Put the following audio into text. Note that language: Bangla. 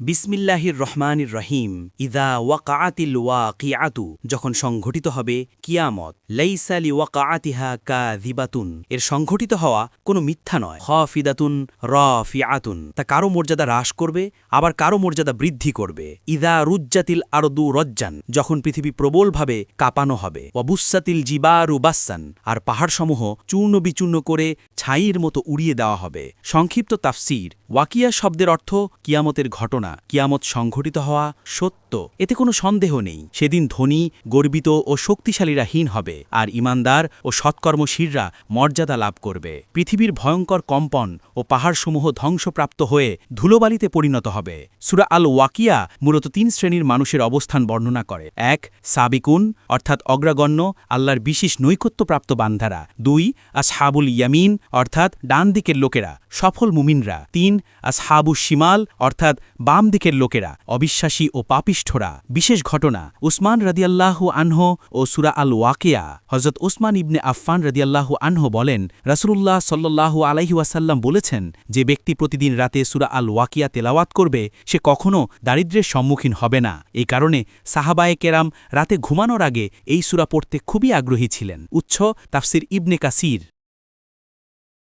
বিসমিল্লাহির রহমানির রহিম। ইদা ওয়াকাআতিল ওয়াকিআতু, যখন সংঘটিত হবে কিয়ামত। লাইসা লিওয়াকাআতিহা কাযিবাতুন, এর সংঘটিত হওয়া কোনো মিথ্যা নয়। খাফিদাতুন রাফিআতুন, তা কারো মর্যাদা হ্রাস করবে আবার কারো মর্যাদা বৃদ্ধি করবে। ইদা রুজ্জাতিল আরদু রজ্জান, যখন পৃথিবী প্রবলভাবে কাঁপানো হবে। ওয়াবুসাতিল জিবারু বাসসান, আর পাহাড়সমূহ চূর্ণ বিচূর্ণ করে ছাইয়ের মতো উড়িয়ে দেওয়া হবে। সংক্ষিপ্ত তাফসীর: ওয়াকিয়া শব্দের অর্থ কিয়ামতের ঘটনা। কিয়ামত সংঘটিত হওয়া সত্য, এতে কোনো সন্দেহ নেই। সেদিন ধনী, গর্বিত ও শক্তিশালীরা হীন হবে, আর ইমানদার ও সৎকর্মশীলরা মর্যাদা লাভ করবে। পৃথিবীর ভয়ঙ্কর কম্পন ও পাহাড়সমূহ ধ্বংসপ্রাপ্ত হয়ে ধুলোবালিতে পরিণত হবে। সূরা আল ওয়াকিয়া মূলত ৩ শ্রেণীর মানুষের অবস্থান বর্ণনা করে। ১. সাবিকুন, অর্থাৎ অগ্রগণ্য, আল্লাহর বিশেষ নৈকট্যপ্রাপ্ত বান্দারা। ২. আসহাবুল ইয়ামিন, অর্থাৎ ডান দিকের লোকেরা, সফল মুমিনরা। ৩. আসহাবুশ শিমাল, অর্থাৎ বাম দিকের লোকেরা, অবিশ্বাসী ও পাপিষ্ঠরা। বিশেষ ঘটনা: উসমান রাদিয়াল্লাহু আনহু ও সূরা আল ওয়াকিয়া। হযরত উসমান ইবনে আফফান রাদিয়াল্লাহু আনহু বলেন, রাসূলুল্লাহ সাল্লাল্লাহু আলাইহি ওয়াসাল্লাম বলেছেন, যে ব্যক্তি প্রতিদিন রাতে সূরা আল ওয়াকিয়া তেলাওয়াত করবে সে কখনো দারিদ্র্যের সম্মুখীন হবে না। এই কারণে সাহাবায়ে কেরাম রাতে ঘুমানোর আগে এই সূরা পড়তে খুবই আগ্রহী ছিলেন। উৎস: তাফসির ইবনে কাসির।